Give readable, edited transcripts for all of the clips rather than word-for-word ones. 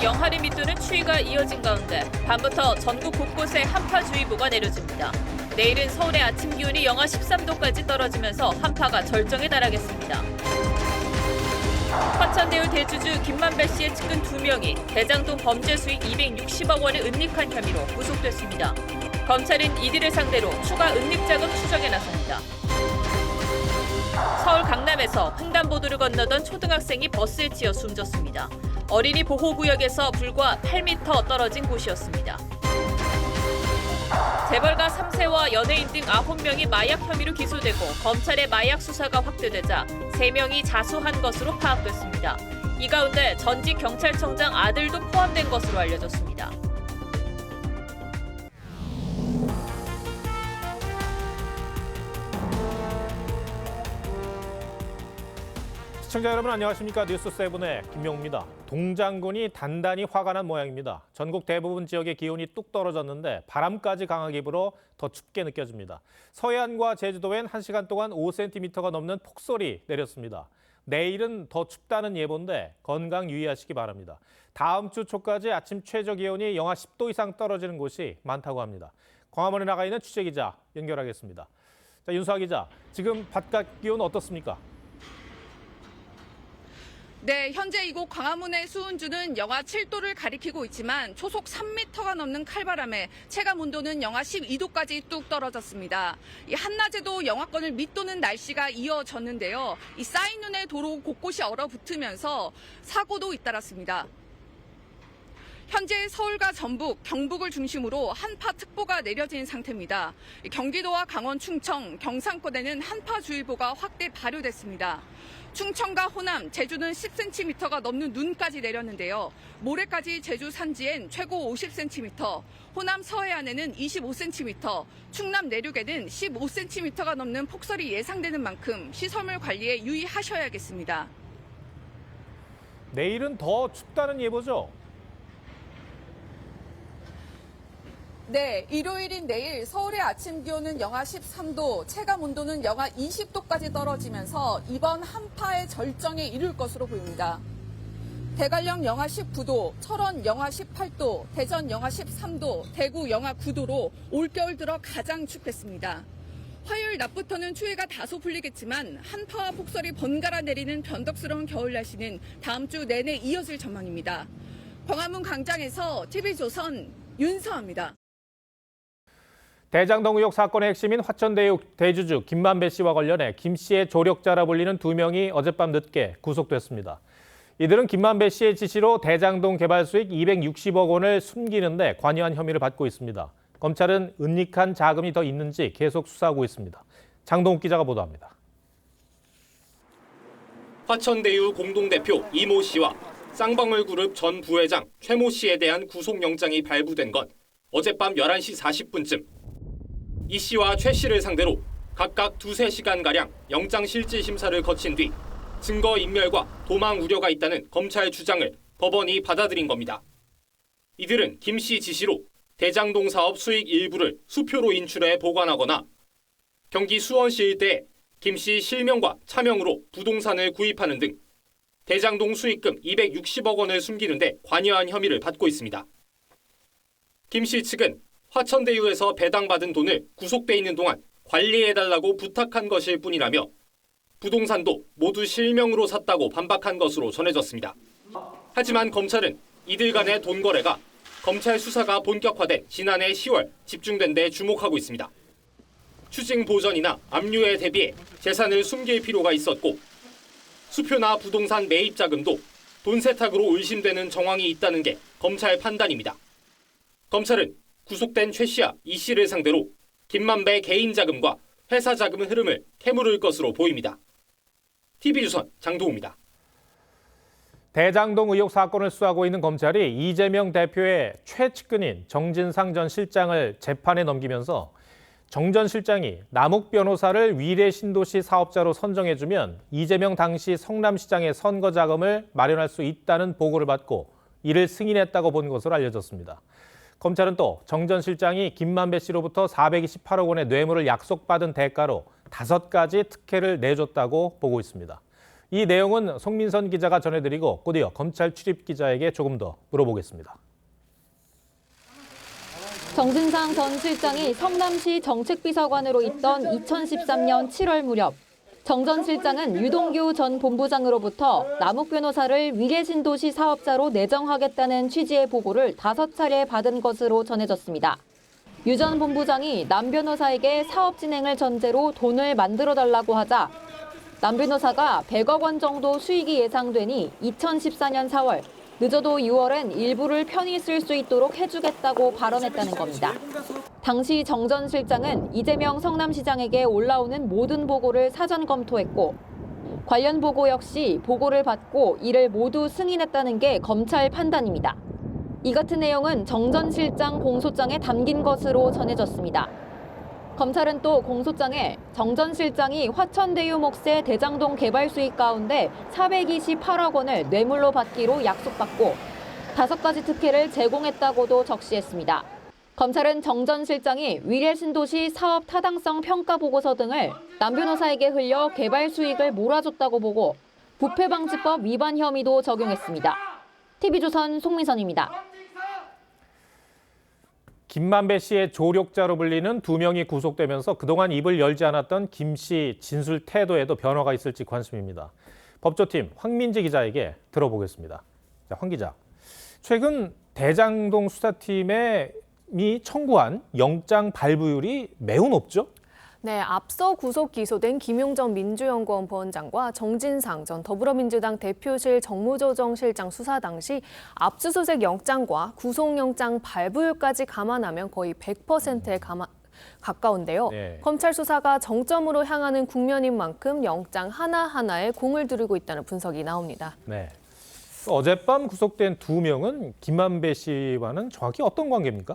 영하를 밑도는 추위가 이어진 가운데 밤부터 전국 곳곳에 한파주의보가 내려집니다. 내일은 서울의 아침 기온이 영하 13도까지 떨어지면서 한파가 절정에 달하겠습니다. 화천대유 대주주 김만배 씨의 측근 2명이 대장동 범죄 수익 260억 원을 은닉한 혐의로 구속됐습니다. 검찰은 이들을 상대로 추가 은닉 자금 추적에 나섭니다. 서울 강남에서 횡단보도를 건너던 초등학생이 버스에 치여 숨졌습니다. 어린이 보호구역에서 불과 8m 떨어진 곳이었습니다. 재벌가 3세와 연예인 등 9명이 마약 혐의로 기소되고 검찰의 마약 수사가 확대되자 3명이 자수한 것으로 파악됐습니다. 이 가운데 전직 경찰청장 아들도 포함된 것으로 알려졌습니다. 시청자 여러분 안녕하십니까? 뉴스7의 김명우입니다. 동장군이 단단히 화가 난 모양입니다. 전국 대부분 지역의 기온이 뚝 떨어졌는데 바람까지 강하게 불어 더 춥게 느껴집니다. 서해안과 제주도엔 1시간 동안 5cm가 넘는 폭설이 내렸습니다. 내일은 더 춥다는 예보인데 건강 유의하시기 바랍니다. 다음 주 초까지 아침 최저 기온이 영하 10도 이상 떨어지는 곳이 많다고 합니다. 광화문에 나가 있는 취재기자 연결하겠습니다. 자, 윤수아 기자, 지금 바깥 기온 어떻습니까? 네, 현재 이곳 광화문의 수온주는 영하 7도를 가리키고 있지만 초속 3m가 넘는 칼바람에 체감 온도는 영하 12도까지 뚝 떨어졌습니다. 이 한낮에도 영하권을 밑도는 날씨가 이어졌는데요. 이 쌓인 눈에 도로 곳곳이 얼어붙으면서 사고도 잇따랐습니다. 현재 서울과 전북, 경북을 중심으로 한파특보가 내려진 상태입니다. 경기도와 강원, 충청, 경상권에는 한파주의보가 확대 발효됐습니다. 충청과 호남, 제주는 10cm가 넘는 눈까지 내렸는데요. 모레까지 제주 산지엔 최고 50cm, 호남 서해안에는 25cm, 충남 내륙에는 15cm가 넘는 폭설이 예상되는 만큼 시설물 관리에 유의하셔야겠습니다. 내일은 더 춥다는 예보죠? 네, 일요일인 내일 서울의 아침 기온은 영하 13도, 체감 온도는 영하 20도까지 떨어지면서 이번 한파의 절정에 이를 것으로 보입니다. 대관령 영하 19도, 철원 영하 18도, 대전 영하 13도, 대구 영하 9도로 올겨울 들어 가장 춥겠습니다. 화요일 낮부터는 추위가 다소 풀리겠지만 한파와 폭설이 번갈아 내리는 변덕스러운 겨울 날씨는 다음 주 내내 이어질 전망입니다. 광화문 광장에서 TV조선 윤서아입니다. 대장동 의혹 사건의 핵심인 화천대유 대주주 김만배 씨와 관련해 김 씨의 조력자라 불리는 2명이 어젯밤 늦게 구속됐습니다. 이들은 김만배 씨의 지시로 대장동 개발 수익 260억 원을 숨기는데 관여한 혐의를 받고 있습니다. 검찰은 은닉한 자금이 더 있는지 계속 수사하고 있습니다. 장동욱 기자가 보도합니다. 화천대유 공동대표 이모 씨와 쌍방울그룹 전 부회장 최모 씨에 대한 구속영장이 발부된 건 어젯밤 11시 40분쯤. 이 씨와 최 씨를 상대로 각각 2~3시간가량 영장실질심사를 거친 뒤 증거인멸과 도망 우려가 있다는 검찰 주장을 법원이 받아들인 겁니다. 이들은 김 씨 지시로 대장동 사업 수익 일부를 수표로 인출해 보관하거나 경기 수원시 일대에 김 씨 실명과 차명으로 부동산을 구입하는 등 대장동 수익금 260억 원을 숨기는 데 관여한 혐의를 받고 있습니다. 김 씨 측은 화천대유에서 배당받은 돈을 구속돼 있는 동안 관리해달라고 부탁한 것일 뿐이라며 부동산도 모두 실명으로 샀다고 반박한 것으로 전해졌습니다. 하지만 검찰은 이들 간의 돈 거래가 검찰 수사가 본격화된 지난해 10월 집중된 데 주목하고 있습니다. 추징 보전이나 압류에 대비해 재산을 숨길 필요가 있었고 수표나 부동산 매입 자금도 돈 세탁으로 의심되는 정황이 있다는 게 검찰 판단입니다. 검찰은 구속된 최 씨와 이 씨를 상대로 김만배 개인 자금과 회사 자금 흐름을 캐물을 것으로 보입니다. TV조선 장도우입니다. 대장동 의혹 사건을 수사하고 있는 검찰이 이재명 대표의 최측근인 정진상 전 실장을 재판에 넘기면서 정 전 실장이 남욱 변호사를 위례 신도시 사업자로 선정해주면 이재명 당시 성남시장의 선거 자금을 마련할 수 있다는 보고를 받고 이를 승인했다고 본 것으로 알려졌습니다. 검찰은 또 정 전 실장이 김만배 씨로부터 428억 원의 뇌물을 약속받은 대가로 5가지 특혜를 내줬다고 보고 있습니다. 이 내용은 송민선 기자가 전해드리고 곧이어 검찰 출입 기자에게 조금 더 물어보겠습니다. 정진상 전 실장이 성남시 정책비서관으로 있던 2013년 7월 무렵 정 전 실장은 유동규 전 본부장으로부터 남욱 변호사를 위례신도시 사업자로 내정하겠다는 취지의 보고를 5차례 받은 것으로 전해졌습니다. 유 전 본부장이 남 변호사에게 사업 진행을 전제로 돈을 만들어달라고 하자 남 변호사가 100억 원 정도 수익이 예상되니 2014년 4월, 늦어도 6월엔 일부를 편히 쓸 수 있도록 해주겠다고 발언했다는 겁니다. 당시 정 전 실장은 이재명 성남시장에게 올라오는 모든 보고를 사전 검토했고 관련 보고 역시 보고를 받고 이를 모두 승인했다는 게 검찰 판단입니다. 이 같은 내용은 정 전 실장 공소장에 담긴 것으로 전해졌습니다. 검찰은 또 공소장에 정 전 실장이 화천대유 몫의 대장동 개발 수익 가운데 428억 원을 뇌물로 받기로 약속받고 5가지 특혜를 제공했다고도 적시했습니다. 검찰은 정 전 실장이 위례신도시 사업 타당성 평가 보고서 등을 남 변호사에게 흘려 개발 수익을 몰아줬다고 보고 부패방지법 위반 혐의도 적용했습니다. TV조선 송민선입니다. 김만배 씨의 조력자로 불리는 2명이 구속되면서 그동안 입을 열지 않았던 김 씨 진술 태도에도 변화가 있을지 관심입니다. 법조팀 황민지 기자에게 들어보겠습니다. 자, 황 기자, 최근 대장동 수사팀이 청구한 영장 발부율이 매우 높죠? 네, 앞서 구속 기소된 김용전 민주연구원 부원장과 정진상 전 더불어민주당 대표실 정무조정실장 수사 당시 압수수색 영장과 구속영장 발부율까지 감안하면 거의 100%에 가까운데요. 네. 검찰 수사가 정점으로 향하는 국면인 만큼 영장 하나하나에 공을 들이고 있다는 분석이 나옵니다. 네. 어젯밤 구속된 2명은 김만배 씨와는 정확히 어떤 관계입니까?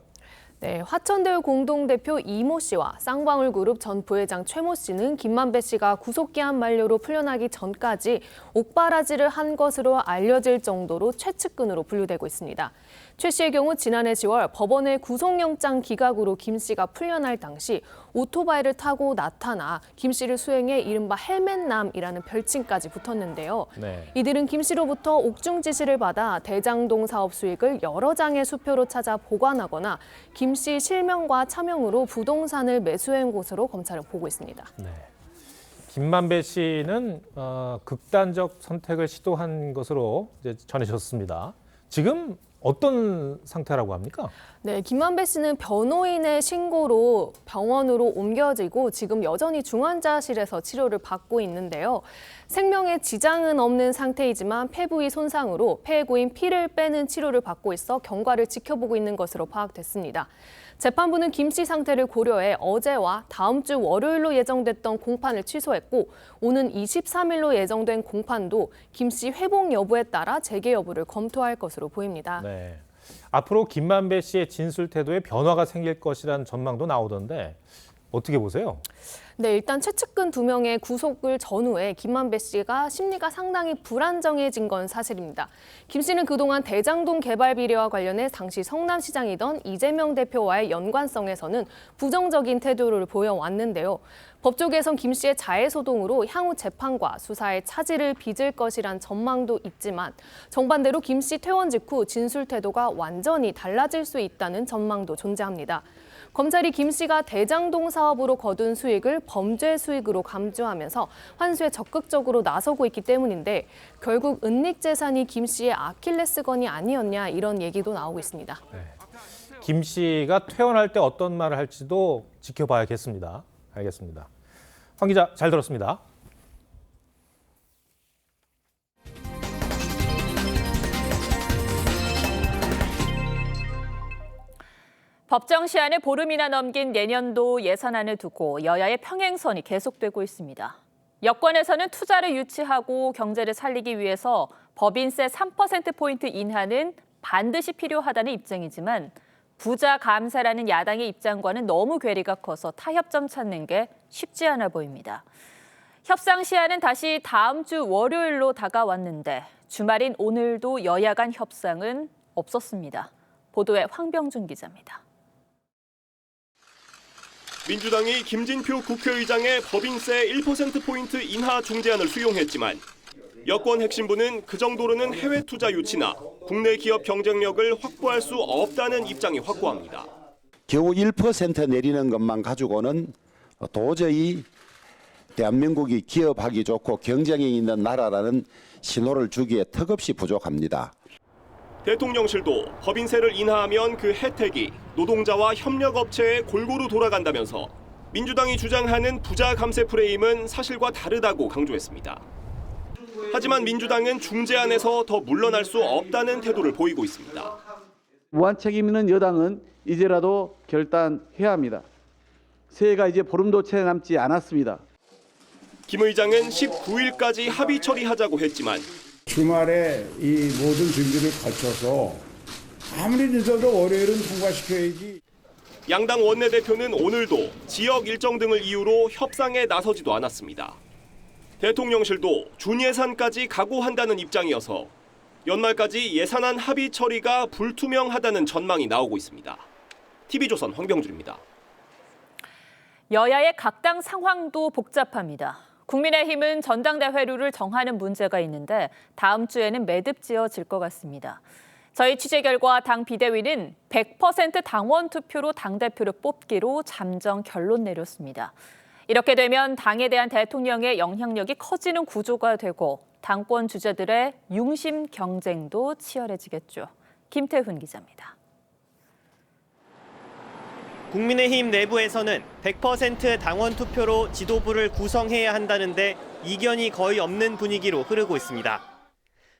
네, 화천대유 공동대표 이모 씨와 쌍방울그룹 전 부회장 최모 씨는 김만배 씨가 구속기한 만료로 풀려나기 전까지 옥바라지를 한 것으로 알려질 정도로 최측근으로 분류되고 있습니다. 최 씨의 경우 지난해 10월 법원의 구속영장 기각으로 김 씨가 풀려날 당시 오토바이를 타고 나타나 김 씨를 수행해 이른바 헬멧남이라는 별칭까지 붙었는데요. 네. 이들은 김 씨로부터 옥중 지시를 받아 대장동 사업 수익을 여러 장의 수표로 찾아 보관하거나 김 씨 실명과 차명으로 부동산을 매수한 것으로 검찰은 보고 있습니다. 네. 김만배 씨는 극단적 선택을 시도한 것으로 이제 전해졌습니다. 지금 어떤 상태라고 합니까? 네, 김만배 씨는 변호인의 신고로 병원으로 옮겨지고 지금 여전히 중환자실에서 치료를 받고 있는데요. 생명에 지장은 없는 상태이지만 폐부위 손상으로 폐에 고인 피를 빼는 치료를 받고 있어 경과를 지켜보고 있는 것으로 파악됐습니다. 재판부는 김 씨 상태를 고려해 어제와 다음 주 월요일로 예정됐던 공판을 취소했고 오는 23일로 예정된 공판도 김 씨 회복 여부에 따라 재개 여부를 검토할 것으로 보입니다. 네. 앞으로 김만배 씨의 진술 태도에 변화가 생길 것이라는 전망도 나오던데 어떻게 보세요? 네, 일단 최측근 2명의 구속을 전후에 김만배 씨가 심리가 상당히 불안정해진 건 사실입니다. 김 씨는 그동안 대장동 개발 비리와 관련해 당시 성남시장이던 이재명 대표와의 연관성에서는 부정적인 태도를 보여왔는데요. 법조계에선 김 씨의 자해소동으로 향후 재판과 수사에 차질을 빚을 것이란 전망도 있지만 정반대로 김 씨 퇴원 직후 진술 태도가 완전히 달라질 수 있다는 전망도 존재합니다. 검찰이 김 씨가 대장동 사업으로 거둔 수익을 범죄 수익으로 감주하면서 환수에 적극적으로 나서고 있기 때문인데 결국 은닉 재산이 김 씨의 아킬레스건이 아니었냐 이런 얘기도 나오고 있습니다. 네. 김 씨가 퇴원할 때 어떤 말을 할지도 지켜봐야겠습니다. 알겠습니다. 황 기자 잘 들었습니다. 법정 시한을 보름이나 넘긴 내년도 예산안을 두고 여야의 평행선이 계속되고 있습니다. 여권에서는 투자를 유치하고 경제를 살리기 위해서 법인세 3%포인트 인하는 반드시 필요하다는 입장이지만 부자 감세라는 야당의 입장과는 너무 괴리가 커서 타협점 찾는 게 쉽지 않아 보입니다. 협상 시한은 다시 다음 주 월요일로 다가왔는데 주말인 오늘도 여야 간 협상은 없었습니다. 보도에 황병준 기자입니다. 민주당이 김진표 국회의장의 법인세 1%포인트 인하 중재안을 수용했지만 여권 핵심부는 그 정도로는 해외 투자 유치나 국내 기업 경쟁력을 확보할 수 없다는 입장이 확고합니다. 겨우 1% 내리는 것만 가지고는 도저히 대한민국이 기업하기 좋고 경쟁이 있는 나라라는 신호를 주기에 턱없이 부족합니다. 대통령실도 법인세를 인하하면 그 혜택이 노동자와 협력업체에 골고루 돌아간다면서 민주당이 주장하는 부자 감세 프레임은 사실과 다르다고 강조했습니다. 하지만 민주당은 중재안에서 더 물러날 수 없다는 태도를 보이고 있습니다. 무한 책임 있는 여당은 이제라도 결단해야 합니다. 새해가 이제 보름도 채 남지 않았습니다. 김 의장은 19일까지 합의 처리하자고 했지만 주말에 이 모든 준비를 거쳐서 아무리 늦어도 월요일은 통과시켜야지. 양당 원내대표는 오늘도 지역 일정 등을 이유로 협상에 나서지도 않았습니다. 대통령실도 준예산까지 각오한다는 입장이어서 연말까지 예산안 합의 처리가 불투명하다는 전망이 나오고 있습니다. TV조선 황병준입니다. 여야의 각 당 상황도 복잡합니다. 국민의힘은 전당대회 룰을 정하는 문제가 있는데 다음 주에는 매듭지어질 것 같습니다. 저희 취재 결과 당 비대위는 100% 당원 투표로 당대표를 뽑기로 잠정 결론 내렸습니다. 이렇게 되면 당에 대한 대통령의 영향력이 커지는 구조가 되고 당권 주자들의 융심 경쟁도 치열해지겠죠. 김태훈 기자입니다. 국민의힘 내부에서는 100% 당원 투표로 지도부를 구성해야 한다는데 이견이 거의 없는 분위기로 흐르고 있습니다.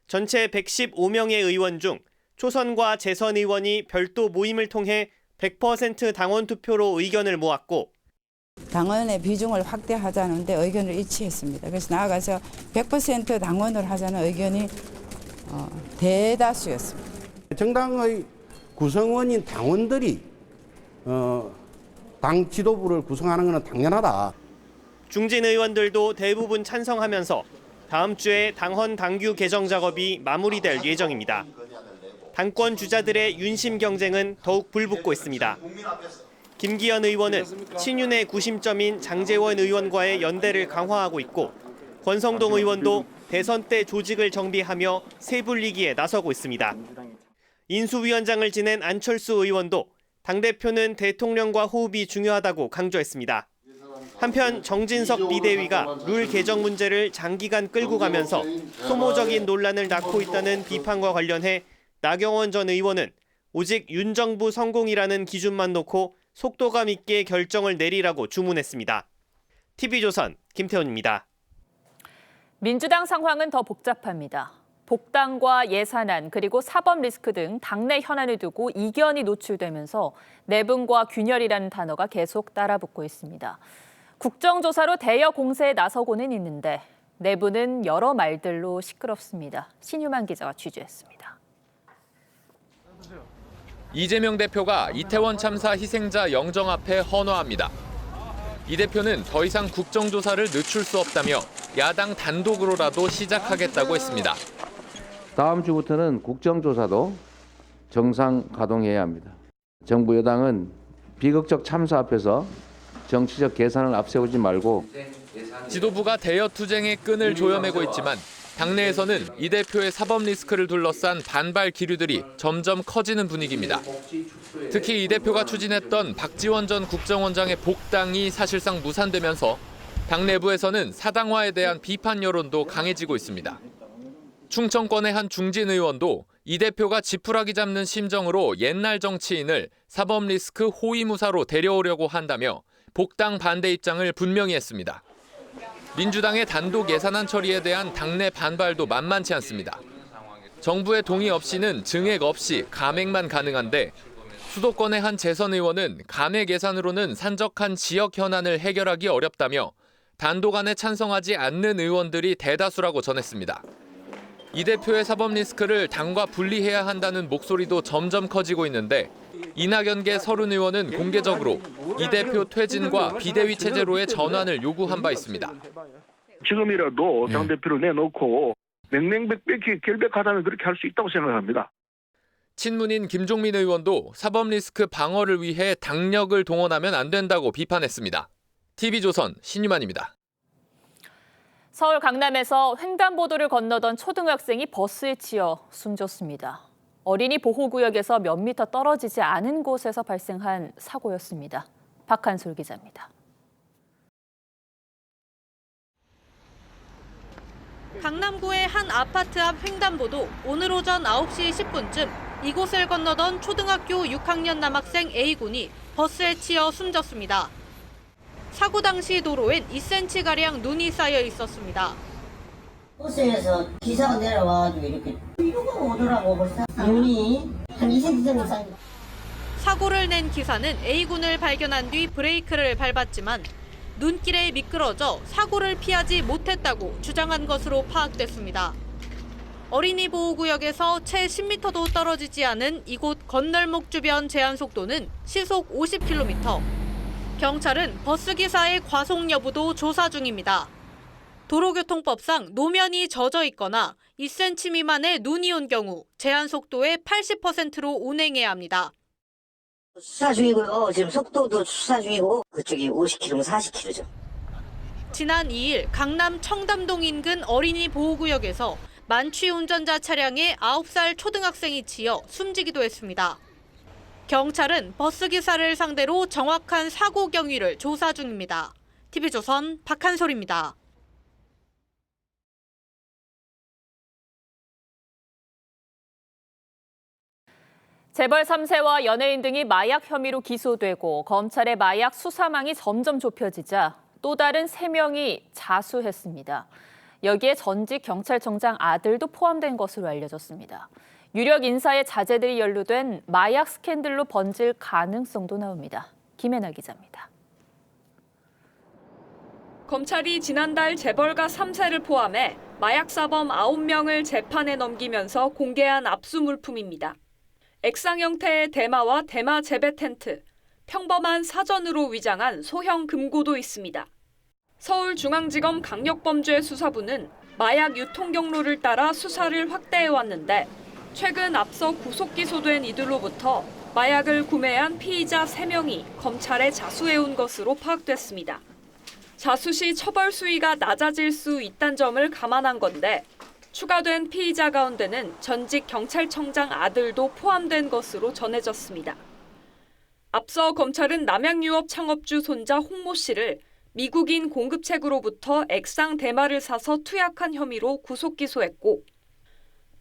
전체 115명의 의원 중 초선과 재선 의원이 별도 모임을 통해 100% 당원 투표로 의견을 모았고 당원의 비중을 확대하자는데 의견을 일치했습니다. 그래서 나아가서 100% 당원을 하자는 의견이 대다수였습니다. 정당의 구성원인 당원들이 당 지도부를 구성하는 것은 당연하다. 중진 의원들도 대부분 찬성하면서 다음 주에 당헌 당규 개정 작업이 마무리될 예정입니다. 당권 주자들의 윤심 경쟁은 더욱 불붙고 있습니다. 김기현 의원은 친윤의 구심점인 장제원 의원과의 연대를 강화하고 있고 권성동 의원도 대선 때 조직을 정비하며 세불리기에 나서고 있습니다. 인수위원장을 지낸 안철수 의원도 당대표는 대통령과 호흡이 중요하다고 강조했습니다. 한편 정진석 비대위가 룰 개정 문제를 장기간 끌고 가면서 소모적인 논란을 낳고 있다는 비판과 관련해 나경원 전 의원은 오직 윤 정부 성공이라는 기준만 놓고 속도감 있게 결정을 내리라고 주문했습니다. TV조선 김태훈입니다. 민주당 상황은 더 복잡합니다. 복당과 예산안 그리고 사법 리스크 등 당내 현안을 두고 이견이 노출되면서 내분과 균열이라는 단어가 계속 따라붙고 있습니다. 국정조사로 대여 공세에 나서고는 있는데 내부는 여러 말들로 시끄럽습니다. 신유만 기자가 취재했습니다. 이재명 대표가 이태원 참사 희생자 영정 앞에 헌화합니다. 이 대표는 더 이상 국정조사를 늦출 수 없다며 야당 단독으로라도 시작하겠다고 했습니다. 다음 주부터는 국정조사도 정상 가동해야 합니다. 정부 여당은 비극적 참사 앞에서 정치적 계산을 앞세우지 말고 지도부가 대여 투쟁의 끈을 조여매고 있지만 당내에서는 이 대표의 사법 리스크를 둘러싼 반발 기류들이 점점 커지는 분위기입니다. 특히 이 대표가 추진했던 박지원 전 국정원장의 복당이 사실상 무산되면서 당 내부에서는 사당화에 대한 비판 여론도 강해지고 있습니다. 충청권의 한 중진 의원도 이 대표가 지푸라기 잡는 심정으로 옛날 정치인을 사법 리스크 호위무사로 데려오려고 한다며 복당 반대 입장을 분명히 했습니다. 민주당의 단독 예산안 처리에 대한 당내 반발도 만만치 않습니다. 정부의 동의 없이는 증액 없이 감액만 가능한데 수도권의 한 재선 의원은 감액 예산으로는 산적한 지역 현안을 해결하기 어렵다며 단독안에 찬성하지 않는 의원들이 대다수라고 전했습니다. 이 대표의 사법 리스크를 당과 분리해야 한다는 목소리도 점점 커지고 있는데 이낙연계 서른 의원은 공개적으로 이 대표 퇴진과 비대위 체제로의 전환을 요구한 바 있습니다. 지금이라도 당대표를 내놓고 명명백백히 결백하다면 그렇게 할 수 있다고 생각합니다. 친문인 김종민 의원도 사법 리스크 방어를 위해 당력을 동원하면 안 된다고 비판했습니다. TV조선 신유만입니다. 서울 강남에서 횡단보도를 건너던 초등학생이 버스에 치여 숨졌습니다. 어린이 보호구역에서 몇 미터 떨어지지 않은 곳에서 발생한 사고였습니다. 박한솔 기자입니다. 강남구의 한 아파트 앞 횡단보도 오늘 오전 9시 10분쯤 이곳을 건너던 초등학교 6학년 남학생 A군이 버스에 치여 숨졌습니다. 사고 당시 도로엔 2cm가량 눈이 쌓여 있었습니다. 버스에서 기사가 내려와가지고 이렇게 이러고 오더라고. 벌써 눈이 한 2cm 정도 쌓인. 사고를 낸 기사는 A군을 발견한 뒤 브레이크를 밟았지만 눈길에 미끄러져 사고를 피하지 못했다고 주장한 것으로 파악됐습니다. 어린이 보호구역에서 채 10m도 떨어지지 않은 이곳 건널목 주변 제한 속도는 시속 50km. 경찰은 버스기사의 과속 여부도 조사 중입니다. 도로교통법상 노면이 젖어 있거나 2cm 미만의 눈이 온 경우 제한 속도의 80%로 운행해야 합니다. 수사 중이고요. 지금 속도도 수사 중이고 그쪽이 50km, 40km죠. 지난 2일 강남 청담동 인근 어린이 보호구역에서 만취 운전자 차량에 9살 초등학생이 치여 숨지기도 했습니다. 경찰은 버스기사를 상대로 정확한 사고 경위를 조사 중입니다. TV조선 박한솔입니다. 재벌 3세와 연예인 등이 마약 혐의로 기소되고 검찰의 마약 수사망이 점점 좁혀지자 또 다른 3명이 자수했습니다. 여기에 전직 경찰청장 아들도 포함된 것으로 알려졌습니다. 유력 인사의 자제들이 연루된 마약 스캔들로 번질 가능성도 나옵니다. 김혜나 기자입니다. 검찰이 지난달 재벌가 3세를 포함해 마약 사범 9명을 재판에 넘기면서 공개한 압수물품입니다. 액상 형태의 대마와 대마 재배 텐트, 평범한 사전으로 위장한 소형 금고도 있습니다. 서울중앙지검 강력범죄수사부는 마약 유통 경로를 따라 수사를 확대해왔는데 최근 앞서 구속 기소된 이들로부터 마약을 구매한 피의자 3명이 검찰에 자수해온 것으로 파악됐습니다. 자수 시 처벌 수위가 낮아질 수 있다는 점을 감안한 건데 추가된 피의자 가운데는 전직 경찰청장 아들도 포함된 것으로 전해졌습니다. 앞서 검찰은 남양유업 창업주 손자 홍모 씨를 미국인 공급책으로부터 액상 대마를 사서 투약한 혐의로 구속 기소했고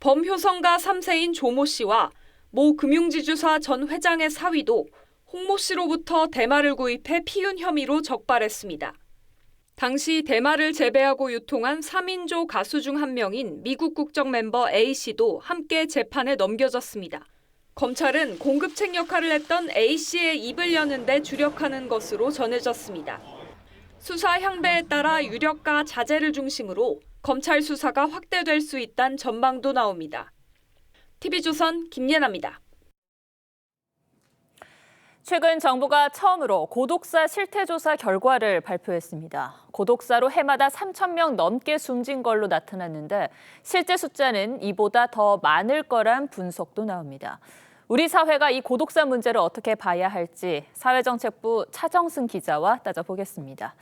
범효성가 3세인 조모 씨와 모 금융지주사 전 회장의 사위도 홍모 씨로부터 대마를 구입해 피운 혐의로 적발했습니다. 당시 대마를 재배하고 유통한 3인조 가수 중 한 명인 미국 국적 멤버 A씨도 함께 재판에 넘겨졌습니다. 검찰은 공급책 역할을 했던 A씨의 입을 여는 데 주력하는 것으로 전해졌습니다. 수사 향배에 따라 유력가 자제를 중심으로 검찰 수사가 확대될 수 있다는 전망도 나옵니다. TV조선 김예나입니다. 최근 정부가 처음으로 고독사 실태조사 결과를 발표했습니다. 고독사로 해마다 3,000명 넘게 숨진 걸로 나타났는데 실제 숫자는 이보다 더 많을 거란 분석도 나옵니다. 우리 사회가 이 고독사 문제를 어떻게 봐야 할지 사회정책부 차정승 기자와 따져보겠습니다.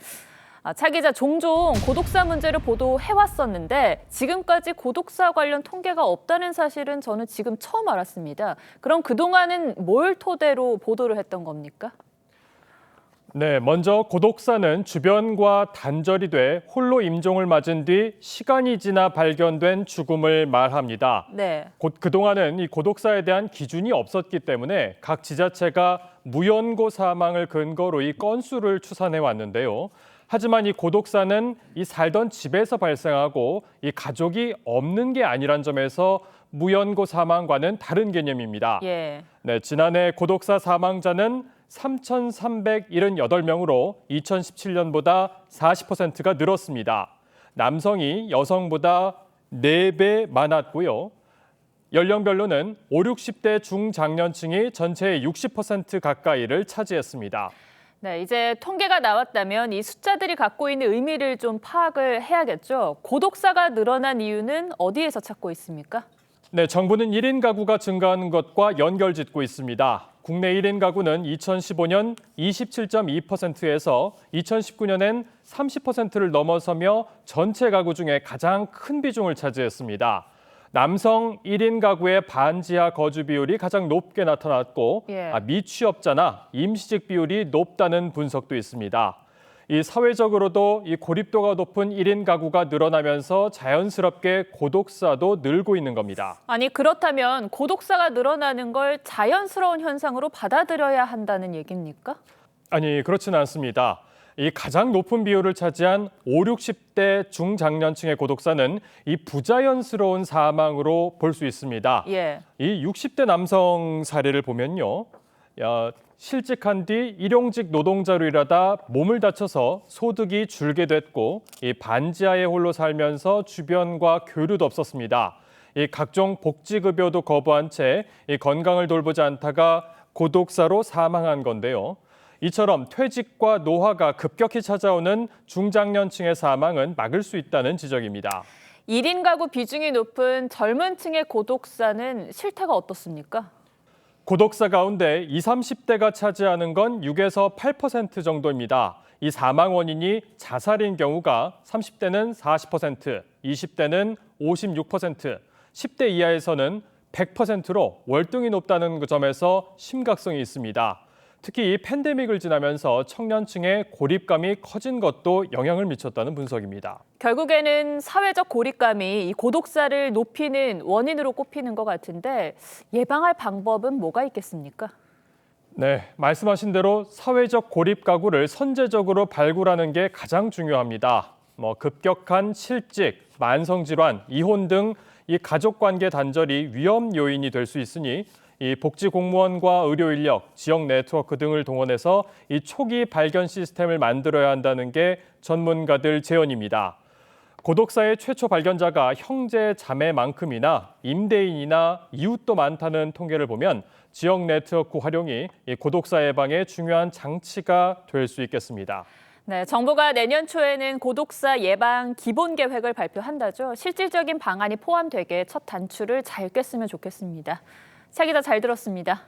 차 기자, 종종 고독사 문제를 보도해왔었는데 지금까지 고독사 관련 통계가 없다는 사실은 저는 지금 처음 알았습니다. 그럼 그동안은 뭘 토대로 보도를 했던 겁니까? 네, 먼저 고독사는 주변과 단절이 돼 홀로 임종을 맞은 뒤 시간이 지나 발견된 죽음을 말합니다. 네. 그동안은 이 고독사에 대한 기준이 없었기 때문에 각 지자체가 무연고 사망을 근거로 이 건수를 추산해 왔는데요. 하지만 이 고독사는 이 살던 집에서 발생하고 이 가족이 없는 게 아니란 점에서 무연고 사망과는 다른 개념입니다. 예. 네, 지난해 고독사 사망자는 3,378명으로 2017년보다 40%가 늘었습니다. 남성이 여성보다 4배 많았고요. 연령별로는 5, 60대 중장년층이 전체의 60% 가까이를 차지했습니다. 네, 이제 통계가 나왔다면 이 숫자들이 갖고 있는 의미를 좀 파악을 해야겠죠. 고독사가 늘어난 이유는 어디에서 찾고 있습니까? 네, 정부는 1인 가구가 증가하는 것과 연결짓고 있습니다. 국내 1인 가구는 2015년 27.2%에서 2019년엔 30%를 넘어서며 전체 가구 중에 가장 큰 비중을 차지했습니다. 남성 1인 가구의 반지하 거주 비율이 가장 높게 나타났고 미취업자나 임시직 비율이 높다는 분석도 있습니다. 이 사회적으로도 이 고립도가 높은 1인 가구가 늘어나면서 자연스럽게 고독사도 늘고 있는 겁니다. 아니 그렇다면 고독사가 늘어나는 걸 자연스러운 현상으로 받아들여야 한다는 얘기입니까? 아니 그렇지는 않습니다. 이 가장 높은 비율을 차지한 5, 60대 중장년층의 고독사는 이 부자연스러운 사망으로 볼 수 있습니다. 이 60대 남성 사례를 보면요. 실직한 뒤 일용직 노동자로 일하다 몸을 다쳐서 소득이 줄게 됐고 이 반지하에 홀로 살면서 주변과 교류도 없었습니다. 이 각종 복지급여도 거부한 채 이 건강을 돌보지 않다가 고독사로 사망한 건데요. 이처럼 퇴직과 노화가 급격히 찾아오는 중장년층의 사망은 막을 수 있다는 지적입니다. 1인 가구 비중이 높은 젊은 층의 고독사는 실태가 어떻습니까? 고독사 가운데 20, 30대가 차지하는 건 6에서 8% 정도입니다. 이 사망 원인이 자살인 경우가 30대는 40%, 20대는 56%, 10대 이하에서는 100%로 월등히 높다는 점에서 심각성이 있습니다. 특히 이 팬데믹을 지나면서 청년층의 고립감이 커진 것도 영향을 미쳤다는 분석입니다. 결국에는 사회적 고립감이 이 고독사를 높이는 원인으로 꼽히는 것 같은데 예방할 방법은 뭐가 있겠습니까? 네, 말씀하신 대로 사회적 고립 가구를 선제적으로 발굴하는 게 가장 중요합니다. 급격한 실직, 만성질환, 이혼 등 이 가족관계 단절이 위험 요인이 될 수 있으니 이 복지 공무원과 의료 인력, 지역 네트워크 등을 동원해서 이 초기 발견 시스템을 만들어야 한다는 게 전문가들 제언입니다. 고독사의 최초 발견자가 형제, 자매만큼이나 임대인이나 이웃도 많다는 통계를 보면 지역 네트워크 활용이 이 고독사 예방에 중요한 장치가 될 수 있겠습니다. 네, 정부가 내년 초에는 고독사 예방 기본 계획을 발표한다죠. 실질적인 방안이 포함되게 첫 단추를 잘 꿰으면 좋겠습니다. 차 기자 잘 들었습니다.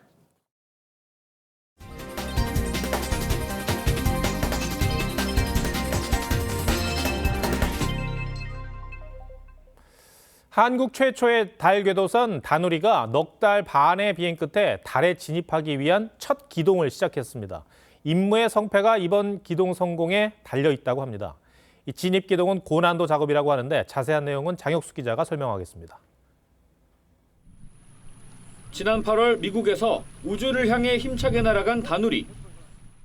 한국 최초의 달 궤도선 다누리가 넉 달 반의 비행 끝에 달에 진입하기 위한 첫 기동을 시작했습니다. 임무의 성패가 이번 기동 성공에 달려 있다고 합니다. 이 진입 기동은 고난도 작업이라고 하는데 자세한 내용은 장혁수 기자가 설명하겠습니다. 지난 8월 미국에서 우주를 향해 힘차게 날아간 다누리.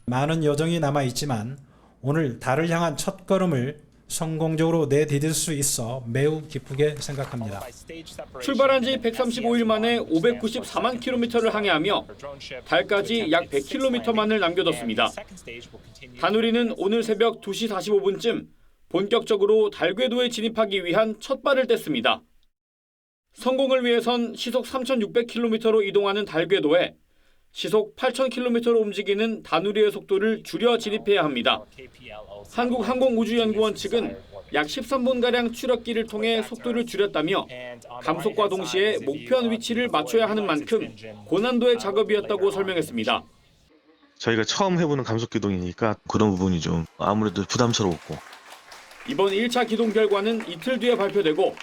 많은 여정이 남아있지만 오늘 달을 향한 첫 걸음을 성공적으로 내디딜 수 있어 매우 기쁘게 생각합니다. 출발한 지 135일 만에 594만 킬로미터를 항해하며 달까지 약 100킬로미터만을 남겨뒀습니다. 다누리는 오늘 새벽 2시 45분쯤 본격적으로 달 궤도에 진입하기 위한 첫 발을 뗐습니다. 성공을 위해선 시속 3,600km로 이동하는 달 궤도에 시속 8,000km로 움직이는 다누리의 속도를 줄여 진입해야 합니다. 한국항공우주연구원 측은 약 13분가량 추력기를 통해 속도를 줄였다며 감속과 동시에 목표한 위치를 맞춰야 하는 만큼 고난도의 작업이었다고 설명했습니다. 저희가 처음 해보는 감속 기동이니까 그런 부분이 좀 아무래도 부담스러웠고. 이번 1차 기동 결과는 이틀 뒤에 발표되고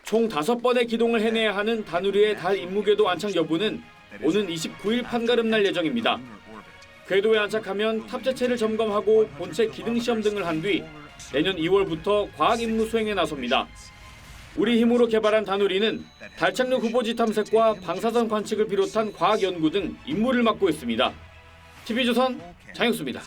총 5번의 기동을 해내야 하는 다누리의 달 임무궤도 안착 여부는 오는 29일 판가름 날 예정입니다. 궤도에 안착하면 탑재체를 점검하고 본체 기능 시험 등을 한 뒤 내년 2월부터 과학 임무 수행에 나섭니다. 우리 힘으로 개발한 다누리는 달 착륙 후보지 탐색과 방사선 관측을 비롯한 과학 연구 등 임무를 맡고 있습니다. TV조선 장혁수입니다.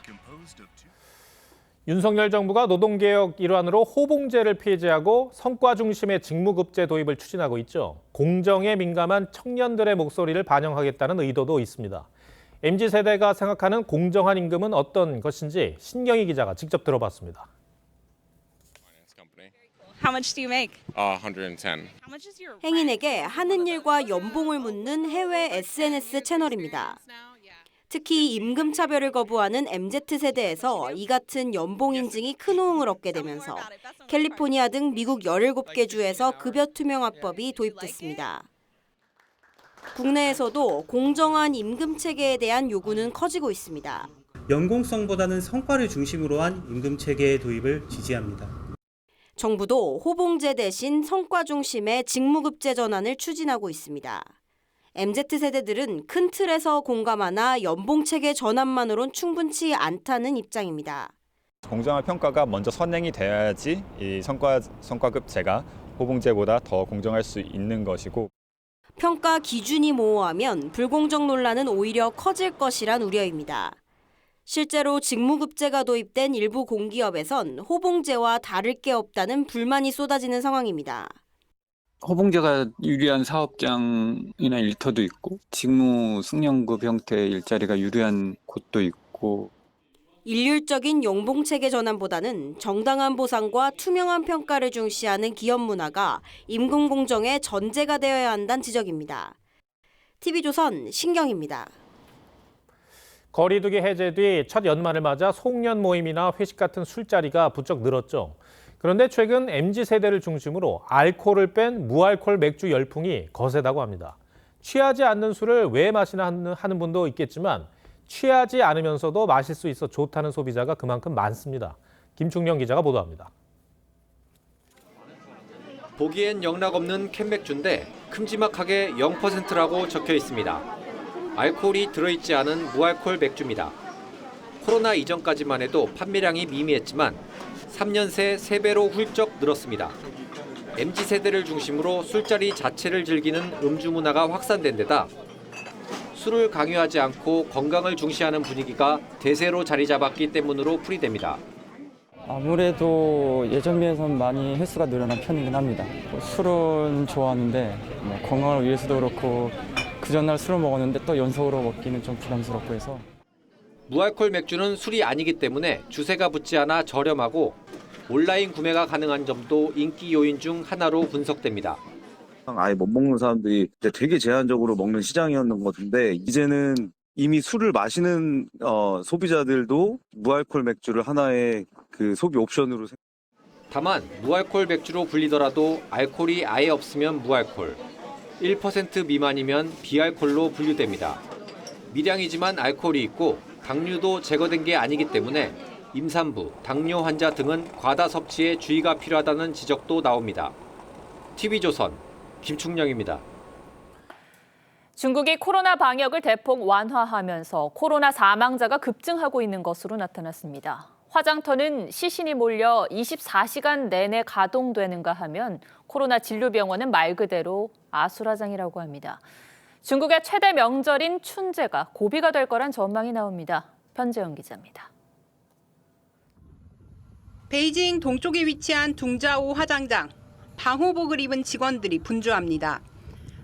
윤석열 정부가 노동개혁 일환으로 호봉제를 폐지하고 성과 중심의 직무급제 도입을 추진하고 있죠. 공정에 민감한 청년들의 목소리를 반영하겠다는 의도도 있습니다. MZ세대가 생각하는 공정한 임금은 어떤 것인지 신경희 기자가 직접 들어봤습니다. How much do you make? 110. 행인에게 하는 일과 연봉을 묻는 해외 SNS 채널입니다. 특히 임금 차별을 거부하는 MZ세대에서 이 같은 연봉 인증이 큰 호응을 얻게 되면서 캘리포니아 등 미국 17개 주에서 급여 투명화법이 도입됐습니다. 국내에서도 공정한 임금 체계에 대한 요구는 커지고 있습니다. 연공성보다는 성과를 중심으로 한 임금 체계의 도입을 지지합니다. 정부도 호봉제 대신 성과 중심의 직무급제 전환을 추진하고 있습니다. MZ세대들은 큰 틀에서 공감하나 연봉체계 전환만으론 충분치 않다는 입장입니다. 공정한 평가가 먼저 선행이 돼야지 이 성과급제가 호봉제보다 더 공정할 수 있는 것이고, 평가 기준이 모호하면 불공정 논란은 오히려 커질 것이란 우려입니다. 실제로 직무급제가 도입된 일부 공기업에선 호봉제와 다를 게 없다는 불만이 쏟아지는 상황입니다. 호봉제가 유리한 사업장이나 일터도 있고 직무 승연급 형태의 일자리가 유리한 곳도 있고, 일률적인 연봉체계 전환보다는 정당한 보상과 투명한 평가를 중시하는 기업 문화가 임금 공정의 전제가 되어야 한다는 지적입니다. TV조선 신경입니다. 거리두기 해제 뒤 첫 연말을 맞아 송년 모임이나 회식 같은 술자리가 부쩍 늘었죠. 그런데 최근 MZ세대를 중심으로 알코올을 뺀 무알콜 맥주 열풍이 거세다고 합니다. 취하지 않는 술을 왜 마시나 하는 분도 있겠지만 취하지 않으면서도 마실 수 있어 좋다는 소비자가 그만큼 많습니다. 김충영 기자가 보도합니다. 보기엔 영락없는 캔맥주인데 큼지막하게 0%라고 적혀 있습니다. 알코올이 들어있지 않은 무알콜 맥주입니다. 코로나 이전까지만 해도 판매량이 미미했지만 3년 새 3배로 훌쩍 늘었습니다. MZ세대를 중심으로 술자리 자체를 즐기는 음주 문화가 확산된 데다 술을 강요하지 않고 건강을 중시하는 분위기가 대세로 자리 잡았기 때문으로 풀이됩니다. 아무래도 예전 비해서는 많이 횟수가 늘어난 편이긴 합니다. 술은 좋아하는데 건강을 위해서도 그렇고 그 전날 술을 먹었는데 또 연속으로 먹기는 좀 부담스럽고 해서. 무알콜 맥주는 술이 아니기 때문에 주세가 붙지 않아 저렴하고 온라인 구매가 가능한 점도 인기 요인 중 하나로 분석됩니다. 아예 못 먹는 사람들이 되게 제한적으로 먹는 시장이었는 것 같은데, 이제는 이미 술을 마시는 소비자들도 무알콜 맥주를 하나의 그 소비 옵션으로. 다만 무알콜 맥주로 불리더라도 알코올이 아예 없으면 무알콜, 1% 미만이면 비알콜로 분류됩니다. 미량이지만 알코올이 있고 당류도 제거된 게 아니기 때문에 임산부, 당뇨 환자 등은 과다 섭취에 주의가 필요하다는 지적도 나옵니다. TV조선 김충영입니다. 중국이 코로나 방역을 대폭 완화하면서 코로나 사망자가 급증하고 있는 것으로 나타났습니다. 화장터는 시신이 몰려 24시간 내내 가동되는가 하면 코로나 진료병원은 말 그대로 아수라장이라고 합니다. 중국의 최대 명절인 춘제가 고비가 될 거란 전망이 나옵니다. 편재영 기자입니다. 베이징 동쪽에 위치한 둥자오 화장장. 방호복을 입은 직원들이 분주합니다.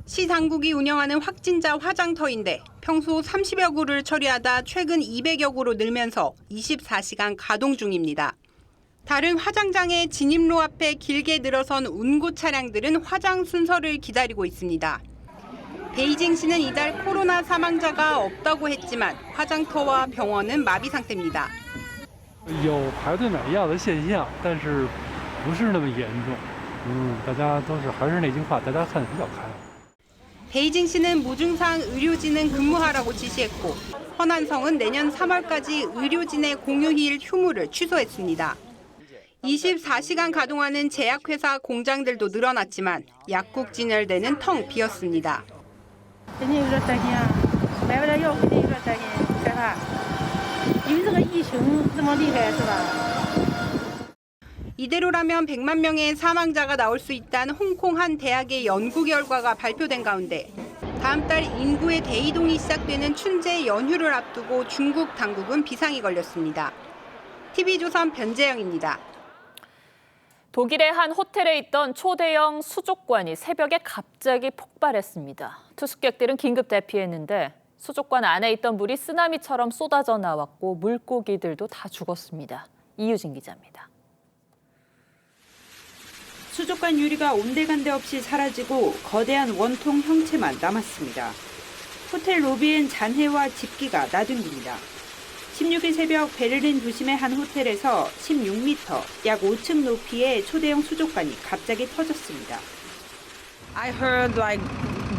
시 당국이 운영하는 확진자 화장터인데 평소 30여 구를 처리하다 최근 200여 구로 늘면서 24시간 가동 중입니다. 다른 화장장의 진입로 앞에 길게 늘어선 운구 차량들은 화장 순서를 기다리고 있습니다. 베이징시는 이달 코로나 사망자가 없다고 했지만 화장터와 병원은 마비 상태입니다. 有排队买药的现象，但是不是那么严重。大家都是还是那句话，大家看得比较开。 베이징시는 무증상 의료진은 근무하라고 지시했고 허난성은 내년 3월까지 의료진의 공휴일 휴무를 취소했습니다. 24시간 가동하는 제약회사 공장들도 늘어났지만 약국 진열대는 텅 비었습니다. 이대로라면 100만 명의 사망자가 나올 수 있다는 홍콩 한 대학의 연구 결과가 발표된 가운데 다음 달 인구의 대이동이 시작되는 춘제 연휴를 앞두고 중국 당국은 비상이 걸렸습니다. TV조선 변재영입니다. 독일의 한 호텔에 있던 초대형 수족관이 새벽에 갑자기 폭발했습니다. 투숙객들은 긴급 대피했는데 수족관 안에 있던 물이 쓰나미처럼 쏟아져 나왔고 물고기들도 다 죽었습니다. 이유진 기자입니다. 수족관 유리가 온데간데 없이 사라지고 거대한 원통 형체만 남았습니다. 호텔 로비엔 잔해와 집기가 나뒹굽니다. 16일 새벽 베를린 도심의 한 호텔에서 16m, 약 5층 높이의 초대형 수족관이 갑자기 터졌습니다. I heard like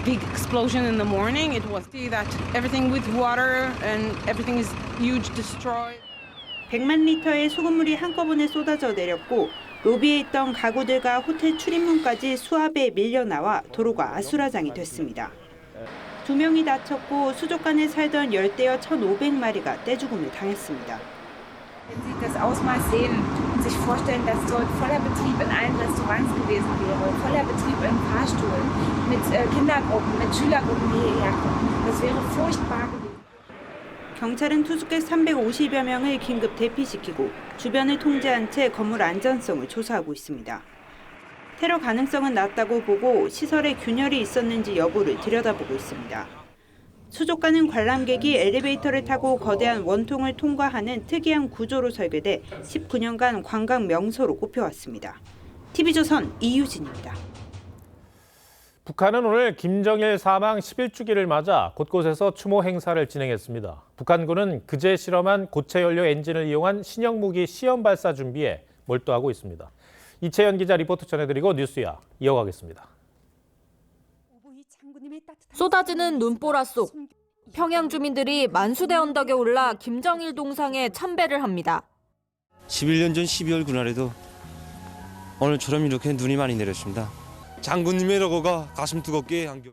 big explosion in the morning. It was see that everything with water and everything is huge destroyed. 100만 리터의 소금물이 한꺼번에 쏟아져 내렸고 로비에 있던 가구들과 호텔 출입문까지 수압에 밀려나와 도로가 아수라장이 됐습니다. 2명이 다쳤고 수족관에 살던 열대어 1,500마리가 떼죽음을 당했습니다. Wenn Sie das Ausmaß sehen und sich vorstellen, dass dort voller Betrieb in allen Restaurants gewesen wäre, voller Betrieb in Fahrstuhlen, mit Kindergruppen, mit Schülergruppen, die hierher kommen. Das wäre furchtbar gewesen. 경찰은 투숙객 350여 명을 긴급 대피시키고 주변을 통제한 채 건물 안전성을 조사하고 있습니다. 테러 가능성은 낮다고 보고 시설에 균열이 있었는지 여부를 들여다보고 있습니다. 수족관은 관람객이 엘리베이터를 타고 거대한 원통을 통과하는 특이한 구조로 설계돼 19년간 관광 명소로 꼽혀왔습니다. TV조선 이유진입니다. 북한은 오늘 김정일 사망 11주기를 맞아 곳곳에서 추모 행사를 진행했습니다. 북한군은 그제 실험한 고체 연료 엔진을 이용한 신형 무기 시험 발사 준비에 몰두하고 있습니다. 이채연 기자 리포트 전해드리고 뉴스야 이어가겠습니다. 쏟아지는 눈보라 속 평양 주민들이 만수대 언덕에 올라 김정일 동상에 참배를 합니다. 11년 전 12월 그날에도 오늘처럼 이렇게 눈이 많이 내렸습니다. 장군님의 러거가 가슴 뜨겁게 안겨.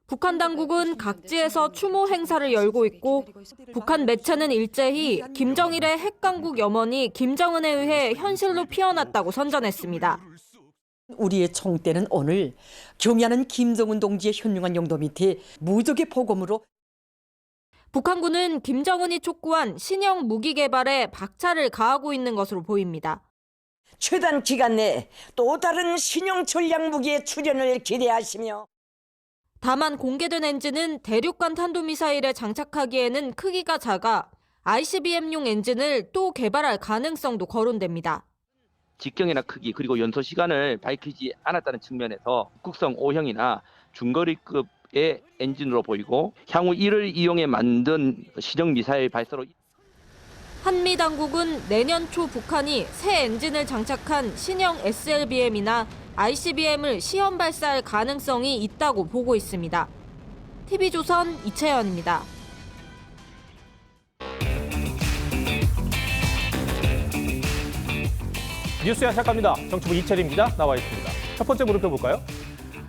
북한 당국은 각지에서 추모 행사를 열고 있고 북한 매체는 일제히 김정일의 핵강국 염원이 김정은에 의해 현실로 피어났다고 선전했습니다. 우리의 총대는 오늘 경의하는 김정은 동지의 현명한 용도 밑에 무적의 포검으로 북한군은 김정은이 촉구한 신형 무기 개발에 박차를 가하고 있는 것으로 보입니다. 최단 기간 내에 또 다른 신형 전략 무기의 출현을 기대하시며 다만 공개된 엔진은 대륙간 탄도미사일에 장착하기에는 크기가 작아 ICBM용 엔진을 또 개발할 가능성도 거론됩니다. 직경이나 크기 그리고 연소 시간을 밝히지 않았다는 측면에서 국성 5형이나 중거리급의 엔진으로 보이고 향후 이를 이용해 만든 신형 미사일 발사로 한미 당국은 내년 초 북한이 새 엔진을 장착한 신형 SLBM이나 ICBM을 시험 발사할 가능성이 있다고 보고 있습니다. TV조선 이채연입니다. 뉴스야 시작합니다. 정치부 이채림 기자 나와 있습니다. 첫 번째 물음표 볼까요?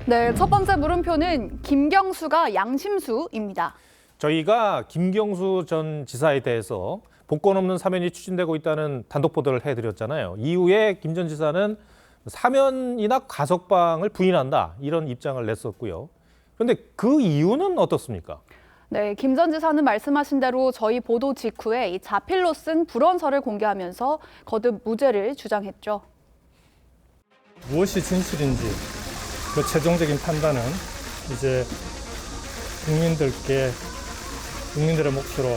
네, 첫 번째 물음표는 김경수가 양심수입니다. 저희가 김경수 전 지사에 대해서 복권 없는 사면이 추진되고 있다는 단독 보도를 해드렸잖아요. 이후에 김 전 지사는 사면이나 가석방을 부인한다 이런 입장을 냈었고요. 그런데 그 이유는 어떻습니까? 네, 김 전 지사는 말씀하신 대로 저희 보도 직후에 이 자필로 쓴 불원서를 공개하면서 거듭 무죄를 주장했죠. 무엇이 진실인지 그 최종적인 판단은 이제 국민들의 몫으로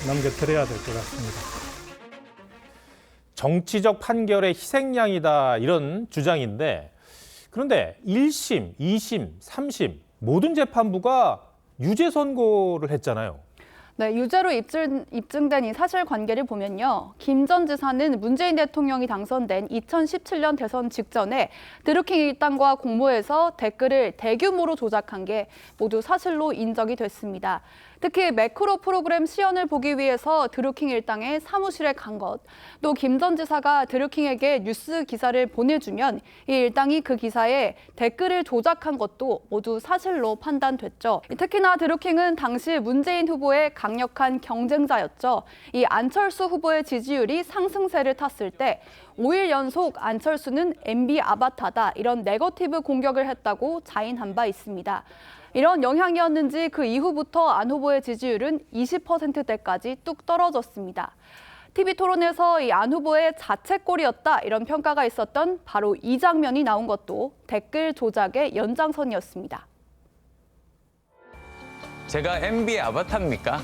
남겨드려야 될 것 같습니다. 정치적 판결의 희생양이다 이런 주장인데 그런데 1심, 2심, 3심 모든 재판부가 유죄 선고를 했잖아요. 네, 유죄로 입증된 이 사실관계를 보면요. 김 전 지사는 문재인 대통령이 당선된 2017년 대선 직전에 드루킹 일당과 공모해서 댓글을 대규모로 조작한 게 모두 사실로 인정이 됐습니다. 특히 매크로 프로그램 시연을 보기 위해서 드루킹 일당의 사무실에 간 것, 또 김 전 지사가 드루킹에게 뉴스 기사를 보내주면 이 일당이 그 기사에 댓글을 조작한 것도 모두 사실로 판단됐죠. 특히나 드루킹은 당시 문재인 후보의 강력한 경쟁자였죠. 이 안철수 후보의 지지율이 상승세를 탔을 때 5일 연속 안철수는 MB 아바타다 이런 네거티브 공격을 했다고 자인한 바 있습니다. 이런 영향이었는지 그 이후부터 안 후보의 지지율은 20%대까지 뚝 떨어졌습니다. TV토론에서 이 안 후보의 자책골이었다 이런 평가가 있었던 바로 이 장면이 나온 것도 댓글 조작의 연장선이었습니다. 제가 MB 아바타입니까?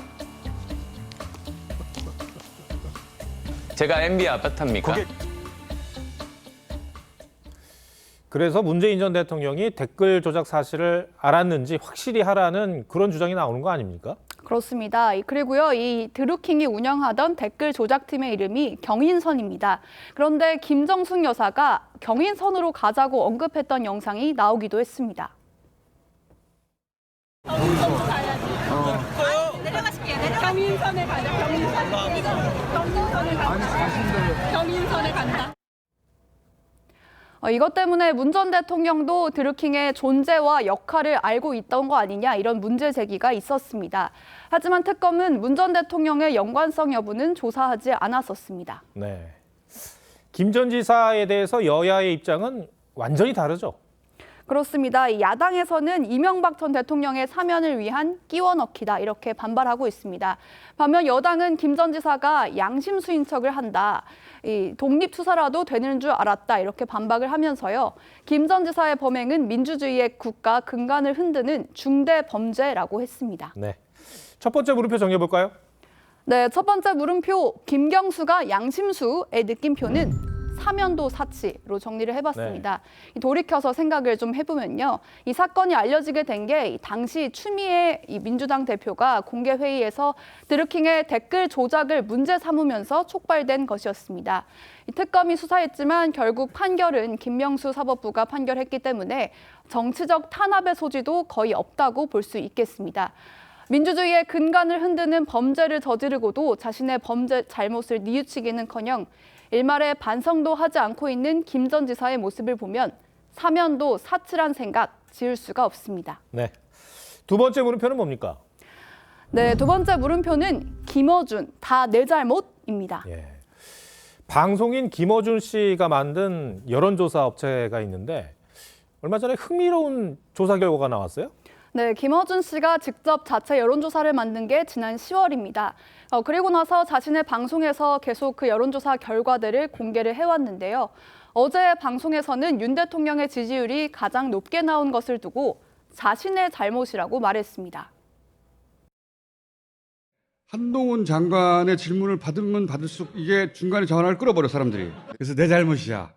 제가 MB 아바타입니까? 그래서 문재인 전 대통령이 댓글 조작 사실을 알았는지 확실히 하라는 그런 주장이 나오는 거 아닙니까? 그렇습니다. 그리고요, 이 드루킹이 운영하던 댓글 조작팀의 이름이 경인선입니다. 그런데 김정숙 여사가 경인선으로 가자고 언급했던 영상이 나오기도 했습니다. 내려가실게요. 경인선에 가자. 경인선에 간다. 이것 때문에 문 전 대통령도 드루킹의 존재와 역할을 알고 있던 거 아니냐 이런 문제 제기가 있었습니다. 하지만 특검은 문 전 대통령의 연관성 여부는 조사하지 않았었습니다. 네. 김 전 지사에 대해서 여야의 입장은 완전히 다르죠. 그렇습니다. 이 야당에서는 이명박 전 대통령의 사면을 위한 끼워넣기다 이렇게 반발하고 있습니다. 반면 여당은 김 전 지사가 양심수인 척을 한다. 이 독립수사라도 되는 줄 알았다 이렇게 반박을 하면서요. 김 전 지사의 범행은 민주주의의 국가 근간을 흔드는 중대 범죄라고 했습니다. 네. 첫 번째 물음표 정해볼까요? 네, 첫 번째 물음표 김경수가 양심수의 느낌표는 사면도 사치로 정리를 해봤습니다. 네. 돌이켜서 생각을 좀 해보면요. 이 사건이 알려지게 된 게 당시 추미애 이 민주당 대표가 공개 회의에서 드루킹의 댓글 조작을 문제 삼으면서 촉발된 것이었습니다. 이 특검이 수사했지만 결국 판결은 김명수 사법부가 판결했기 때문에 정치적 탄압의 소지도 거의 없다고 볼 수 있겠습니다. 민주주의의 근간을 흔드는 범죄를 저지르고도 자신의 범죄 잘못을 뉘우치기는커녕 일말의 반성도 하지 않고 있는 김 전 지사의 모습을 보면 사면도 사치란 생각 지을 수가 없습니다. 네. 두 번째 물음표는 뭡니까? 네, 두 번째 물음표는 김어준, 다 내 잘못입니다. 예. 방송인 김어준 씨가 만든 여론조사 업체가 있는데 얼마 전에 흥미로운 조사 결과가 나왔어요? 네, 김어준 씨가 직접 자체 여론조사를 만든 게 지난 10월입니다. 그리고 나서 자신의 방송에서 계속 그 여론조사 결과들을 공개를 해왔는데요. 어제 방송에서는 윤 대통령의 지지율이 가장 높게 나온 것을 두고 자신의 잘못이라고 말했습니다. 한동훈 장관의 질문을 받으면 받을수록 이게 중간에 전화를 끌어버려 사람들이. 그래서 내 잘못이야.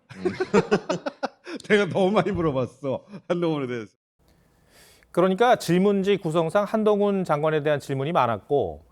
내가 너무 많이 물어봤어 한동훈에 대해서. 그러니까 질문지 구성상 한동훈 장관에 대한 질문이 많았고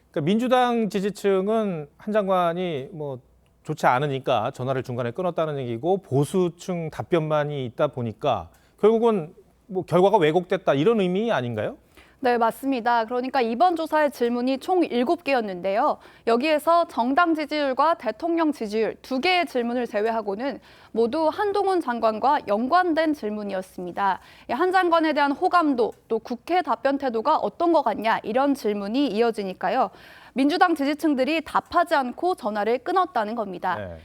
그러니까 민주당 지지층은 한 장관이 뭐 좋지 않으니까 전화를 중간에 끊었다는 얘기고 보수층 답변만이 있다 보니까 결국은 뭐 결과가 왜곡됐다 이런 의미 아닌가요? 네, 맞습니다. 그러니까 이번 조사의 질문이 총 7개였는데요. 여기에서 정당 지지율과 대통령 지지율 2개의 질문을 제외하고는 모두 한동훈 장관과 연관된 질문이었습니다. 한 장관에 대한 호감도 또 국회 답변 태도가 어떤 것 같냐 이런 질문이 이어지니까요. 민주당 지지층들이 답하지 않고 전화를 끊었다는 겁니다. 네.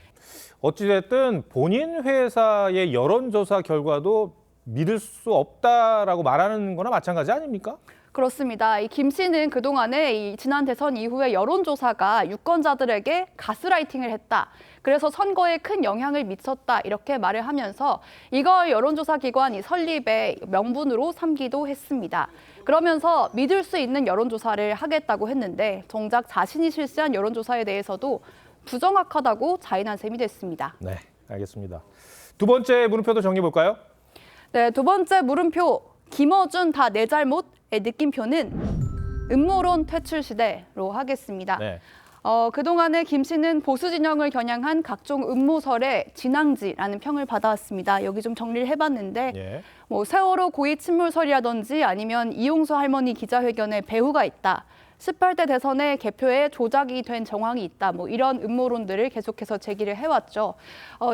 어찌됐든 본인 회사의 여론조사 결과도 믿을 수 없다라고 말하는 거나 마찬가지 아닙니까? 그렇습니다. 이 김 씨는 그동안에 이 지난 대선 이후에 여론조사가 유권자들에게 가스라이팅을 했다. 그래서 선거에 큰 영향을 미쳤다. 이렇게 말을 하면서 이걸 여론조사 기관이 설립의 명분으로 삼기도 했습니다. 그러면서 믿을 수 있는 여론조사를 하겠다고 했는데 정작 자신이 실시한 여론조사에 대해서도 부정확하다고 자인한 셈이 됐습니다. 네, 알겠습니다. 두 번째 물음표도 정리해 볼까요? 네, 두 번째 물음표 김어준 다 내 잘못의 느낌표는 음모론 퇴출 시대로 하겠습니다. 네. 그동안에 김 씨는 보수 진영을 겨냥한 각종 음모설의 진앙지라는 평을 받아왔습니다. 여기 좀 정리를 해봤는데 예. 뭐 세월호 고의 침몰설이라든지 아니면 이용수 할머니 기자회견에 배후가 있다. 18대 대선에 개표에 조작이 된 정황이 있다. 뭐 이런 음모론들을 계속해서 제기를 해왔죠.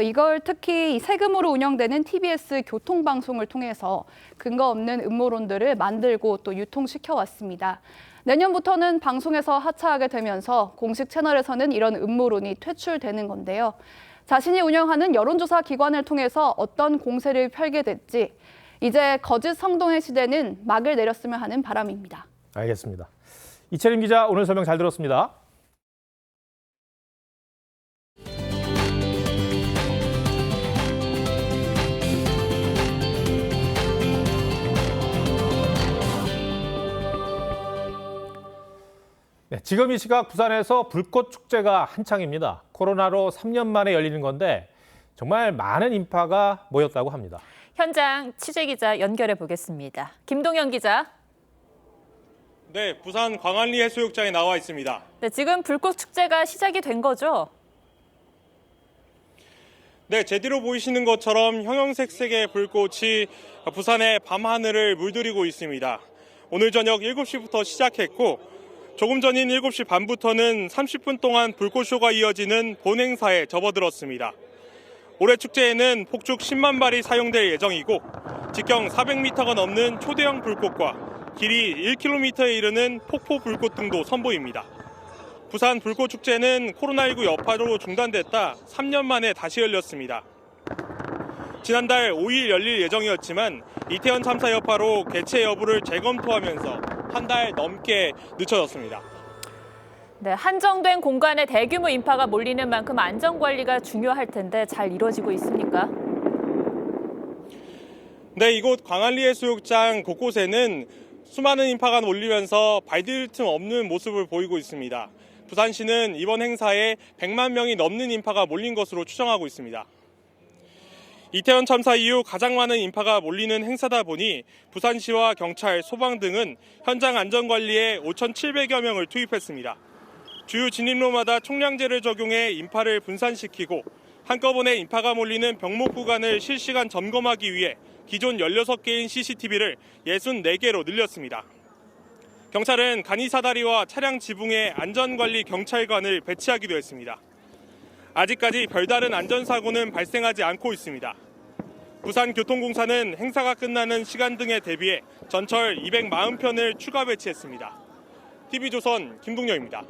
이걸 특히 세금으로 운영되는 TBS 교통방송을 통해서 근거 없는 음모론들을 만들고 또 유통시켜 왔습니다. 내년부터는 방송에서 하차하게 되면서 공식 채널에서는 이런 음모론이 퇴출되는 건데요. 자신이 운영하는 여론조사 기관을 통해서 어떤 공세를 펼게 될지 이제 거짓 성동의 시대는 막을 내렸으면 하는 바람입니다. 알겠습니다. 이채림 기자 오늘 설명 잘 들었습니다. 네, 지금 이 시각 부산에서 불꽃 축제가 한창입니다. 코로나로 3년 만에 열리는 건데 정말 많은 인파가 모였다고 합니다. 현장 취재 기자 연결해 보겠습니다. 김동현 기자. 네, 부산 광안리 해수욕장에 나와 있습니다. 네, 지금 불꽃 축제가 시작이 된 거죠? 네, 제 뒤로 보이시는 것처럼 형형색색의 불꽃이 부산의 밤하늘을 물들이고 있습니다. 오늘 저녁 7시부터 시작했고 조금 전인 7시 반부터는 30분 동안 불꽃쇼가 이어지는 본 행사에 접어들었습니다. 올해 축제에는 폭죽 10만 발이 사용될 예정이고 직경 400m가 넘는 초대형 불꽃과 길이 1km에 이르는 폭포 불꽃 등도 선보입니다. 부산 불꽃축제는 코로나19 여파로 중단됐다 3년 만에 다시 열렸습니다. 지난달 5일 열릴 예정이었지만 이태원 참사 여파로 개최 여부를 재검토하면서 한 달 넘게 늦춰졌습니다. 네, 한정된 공간에 대규모 인파가 몰리는 만큼 안전관리가 중요할 텐데 잘 이루어지고 있습니까? 네, 이곳 광안리해수욕장 곳곳에는 수많은 인파가 몰리면서 발디딜 틈 없는 모습을 보이고 있습니다. 부산시는 이번 행사에 100만 명이 넘는 인파가 몰린 것으로 추정하고 있습니다. 이태원 참사 이후 가장 많은 인파가 몰리는 행사다 보니 부산시와 경찰, 소방 등은 현장 안전관리에 5,700여 명을 투입했습니다. 주요 진입로마다 총량제를 적용해 인파를 분산시키고 한꺼번에 인파가 몰리는 병목 구간을 실시간 점검하기 위해 기존 16개인 CCTV를 64개로 늘렸습니다. 경찰은 간이사다리와 차량 지붕에 안전관리 경찰관을 배치하기도 했습니다. 아직까지 별다른 안전사고는 발생하지 않고 있습니다. 부산교통공사는 행사가 끝나는 시간 등에 대비해 전철 240편을 추가 배치했습니다. TV조선 김동열입니다.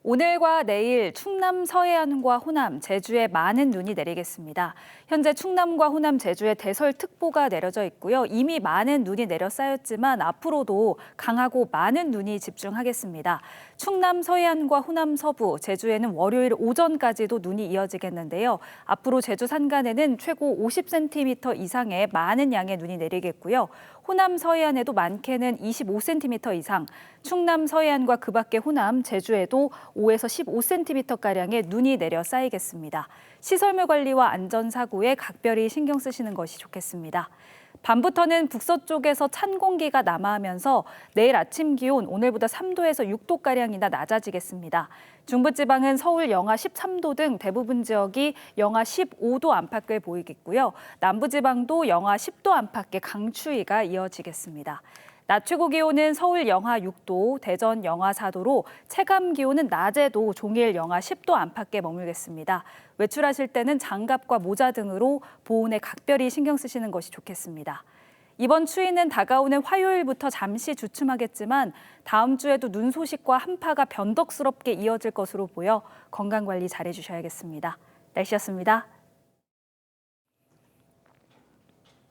오늘과 내일 충남 서해안과 호남, 제주에 많은 눈이 내리겠습니다. 현재 충남과 호남, 제주에 대설특보가 내려져 있고요. 이미 많은 눈이 내려 쌓였지만 앞으로도 강하고 많은 눈이 집중하겠습니다. 충남 서해안과 호남 서부, 제주에는 월요일 오전까지도 눈이 이어지겠는데요. 앞으로 제주 산간에는 최고 50cm 이상의 많은 양의 눈이 내리겠고요. 호남 서해안에도 많게는 25cm 이상, 충남 서해안과 그 밖의 호남, 제주에도 5에서 15cm가량의 눈이 내려 쌓이겠습니다. 시설물 관리와 안전사고에 각별히 신경 쓰시는 것이 좋겠습니다. 밤부터는 북서쪽에서 찬 공기가 남하하면서 내일 아침 기온 오늘보다 3도에서 6도가량이나 낮아지겠습니다. 중부지방은 서울 영하 13도 등 대부분 지역이 영하 15도 안팎을 보이겠고요. 남부지방도 영하 10도 안팎의 강추위가 이어지겠습니다. 낮 최고 기온은 서울 영하 6도, 대전 영하 4도로 체감 기온은 낮에도 종일 영하 10도 안팎에 머물겠습니다. 외출하실 때는 장갑과 모자 등으로 보온에 각별히 신경 쓰시는 것이 좋겠습니다. 이번 추위는 다가오는 화요일부터 잠시 주춤하겠지만 다음 주에도 눈 소식과 한파가 변덕스럽게 이어질 것으로 보여 건강관리 잘해주셔야겠습니다. 날씨였습니다.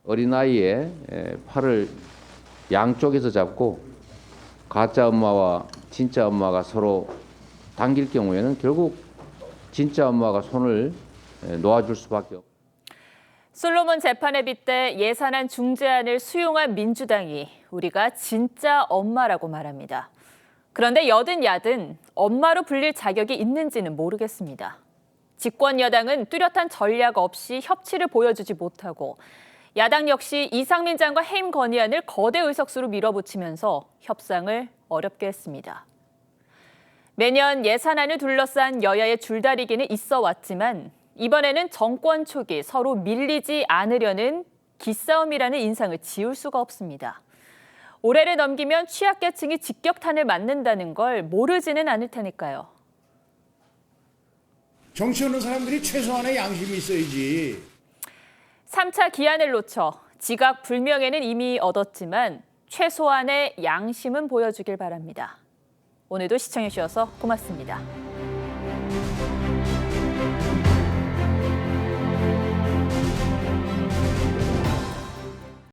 어린아이의 팔을 양쪽에서 잡고 가짜 엄마와 진짜 엄마가 서로 당길 경우에는 결국 진짜 엄마가 손을 놓아줄 수밖에 없습니다. 솔로몬 재판에 빗대 예산안 중재안을 수용한 민주당이 우리가 진짜 엄마라고 말합니다. 그런데 여든 야든 엄마로 불릴 자격이 있는지는 모르겠습니다. 집권 여당은 뚜렷한 전략 없이 협치를 보여주지 못하고 야당 역시 이상민 장관 해임 건의안을 거대 의석수로 밀어붙이면서 협상을 어렵게 했습니다. 매년 예산안을 둘러싼 여야의 줄다리기는 있어 왔지만 이번에는 정권 초기 서로 밀리지 않으려는 기싸움이라는 인상을 지울 수가 없습니다. 올해를 넘기면 취약계층이 직격탄을 맞는다는 걸 모르지는 않을 테니까요. 정치하는 사람들이 최소한의 양심이 있어야지. 3차 기한을 놓쳐 지각 불명예는 이미 얻었지만 최소한의 양심은 보여주길 바랍니다. 오늘도 시청해 주셔서 고맙습니다.